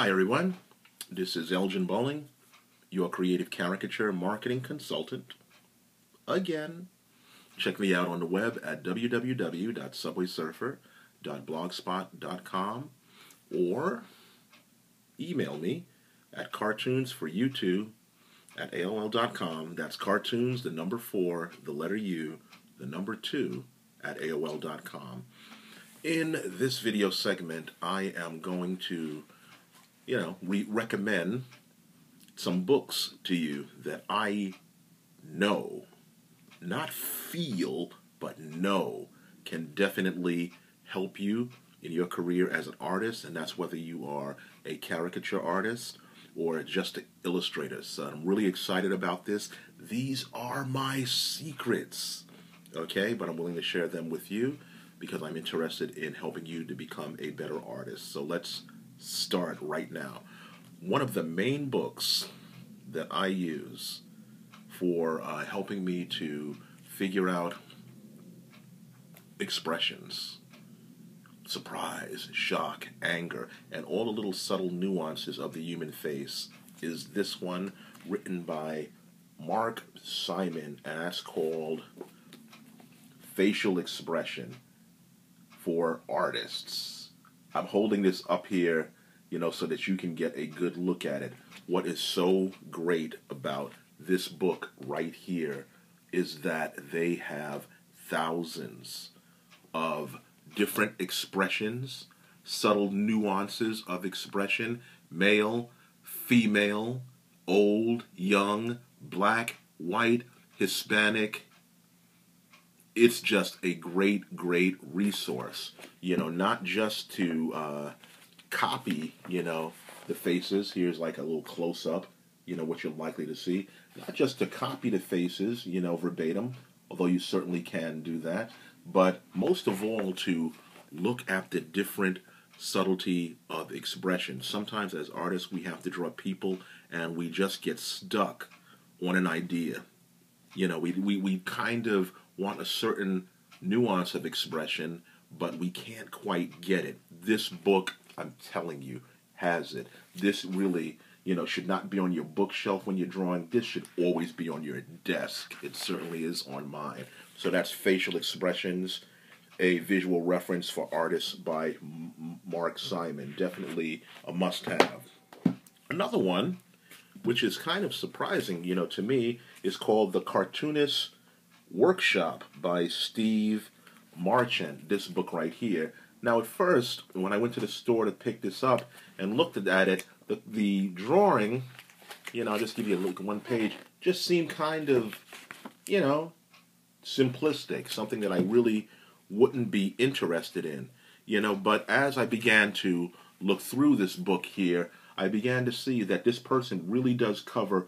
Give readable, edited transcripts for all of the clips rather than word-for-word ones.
Hi everyone, this is Elgin Bolling, your creative caricature marketing consultant. Again, check me out on the web at www.subwaysurfer.blogspot.com or email me at cartoonsforyou2@aol.com. That's cartoons, the number 4, the letter U, the number 2 at aol.com. In this video segment, I am going to recommend some books to you that I know, not feel, but know can definitely help you in your career as an artist, and that's whether you are a caricature artist or just an illustrator. So I'm really excited about this. These are my secrets, okay? But I'm willing to share them with you because I'm interested in helping you to become a better artist. So let's start right now. One of the main books that I use for helping me to figure out expressions, surprise, shock, anger, and all the little subtle nuances of the human face is this one, written by Mark Simon, and that's called Facial Expression for Artists. I'm holding this up here, so that you can get a good look at it. What is so great about this book right here is that they have thousands of different expressions, subtle nuances of expression, male, female, old, young, black, white, Hispanic. It's just a great, great resource, not just to copy, the faces. Here's like a little close-up, what you're likely to see. Not just to copy the faces, verbatim, although you certainly can do that, but most of all to look at the different subtlety of expression. Sometimes as artists we have to draw people and we just get stuck on an idea. We kind of want a certain nuance of expression, but we can't quite get it. This book, I'm telling you, has it. This really, should not be on your bookshelf when you're drawing. This should always be on your desk. It certainly is on mine. So that's Facial Expressions, a visual reference for artists by Mark Simon. Definitely a must-have. Another one, which is kind of surprising, to me, is called The Cartoonist Workshop by Steve-Marchant, this book right here. Now at first, when I went to the store to pick this up and looked at it, the drawing, I'll just give you one page, just seemed kind of, simplistic, something that I really wouldn't be interested in, but as I began to look through this book here, I began to see that this person really does cover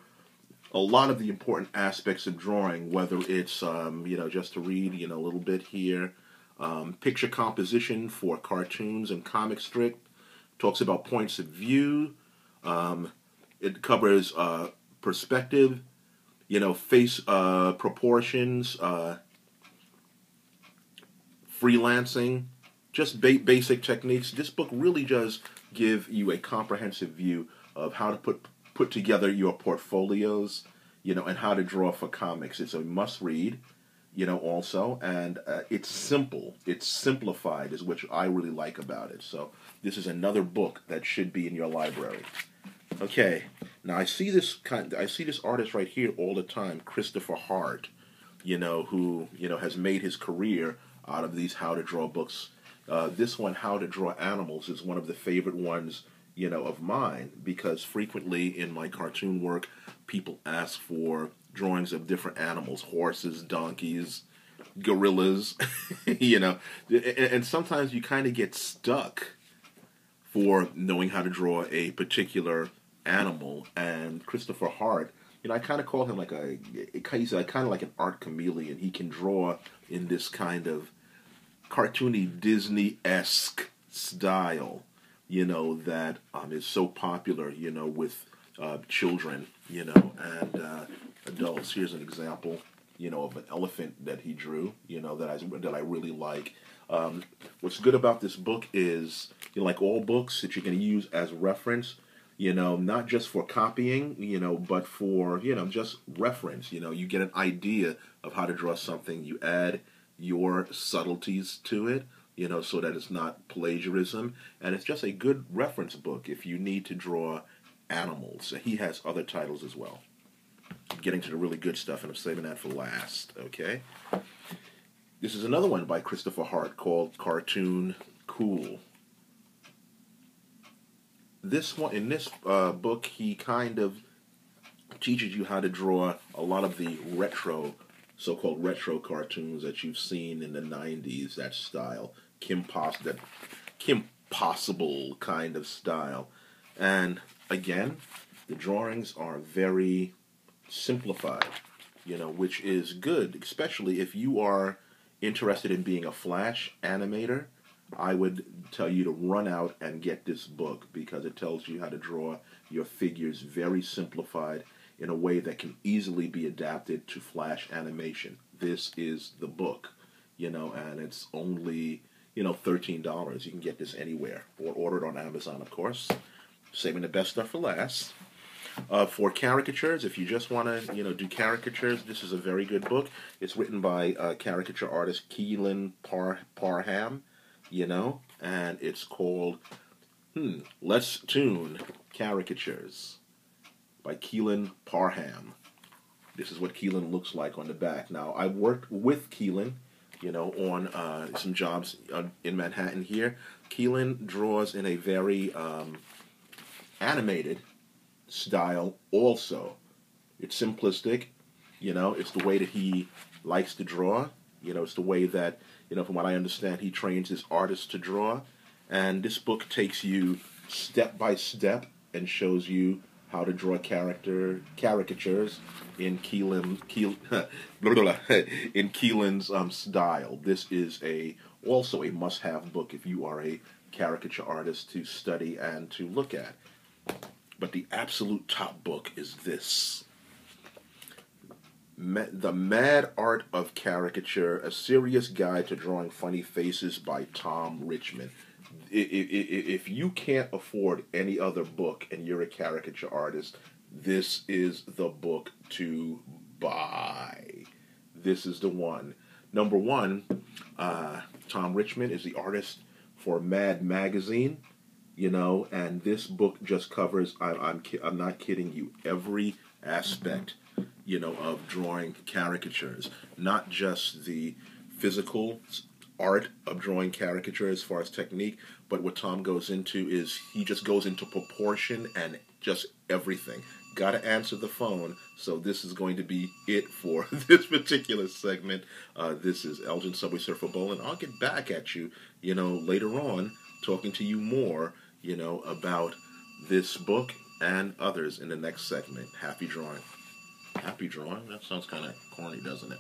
a lot of the important aspects of drawing, whether it's, just to read, a little bit here, picture composition for cartoons and comic strip, talks about points of view, it covers perspective, face proportions, freelancing, just basic techniques. This book really does give you a comprehensive view of how to put together your portfolios, and how to draw for comics. It's a must-read, also, and it's simple. It's simplified, is what I really like about it. So this is another book that should be in your library. Okay, now I see this artist right here all the time, Christopher-Hart, who has made his career out of these how to draw books. This one, How to Draw Animals, is one of the favorite ones of mine, because frequently in my cartoon work, people ask for drawings of different animals, horses, donkeys, gorillas, and sometimes you kind of get stuck for knowing how to draw a particular animal, and Christopher-Hart, I kind of call him he's kind of like an art chameleon. He can draw in this kind of cartoony Disney-esque style, that is so popular, with children, and adults. Here's an example, of an elephant that he drew, that I really like. What's good about this book is, like all books that you can use as reference, not just for copying, but for, just reference. You get an idea of how to draw something. You add your subtleties to it, so that it's not plagiarism. And it's just a good reference book if you need to draw animals. He has other titles as well. I'm getting to the really good stuff, and I'm saving that for last, okay? This is another one by Christopher-Hart called Cartoon Cool. This one, in this book, he kind of teaches you how to draw a lot of the so-called retro cartoons that you've seen in the 90s, that style, Kim Possible kind of style. And again, the drawings are very simplified, which is good, especially if you are interested in being a Flash animator. I would tell you to run out and get this book, because it tells you how to draw your figures very simplified in a way that can easily be adapted to Flash animation. This is the book, and it's only, $13. You can get this anywhere, or order it on Amazon, of course. Saving the best stuff for last. For caricatures, if you just want to, do caricatures, this is a very good book. It's written by caricature artist Keelan-Parham, and it's called Let's Tune Caricatures by Keelan-Parham. This is what Keelan looks like on the back. Now, I worked with Keelan, on some jobs in Manhattan here. Keelan draws in a very animated style also. It's simplistic, it's the way that he likes to draw, it's the way that, from what I understand, he trains his artists to draw. And this book takes you step by step and shows you how to draw caricatures in Keelan's style. This is also a must-have book if you are a caricature artist to study and to look at. But the absolute top book is this. The Mad Art of Caricature, A Serious Guide to Drawing Funny Faces by Tom-Richmond. If you can't afford any other book and you're a caricature artist, this is the book to buy. This is the one. Number one, Tom-Richmond is the artist for Mad Magazine, and this book just covers, I'm not kidding you, every aspect, of drawing caricatures. Not just the physical art of drawing caricature as far as technique, but what Tom goes into is he just goes into proportion and just everything. Gotta answer the phone, so this is going to be it for this particular segment. This is Elgin Subwaysurfer Bolling. I'll get back at you, later on, talking to you more, about this book and others in the next segment. Happy drawing. Happy drawing? That sounds kind of corny, doesn't it?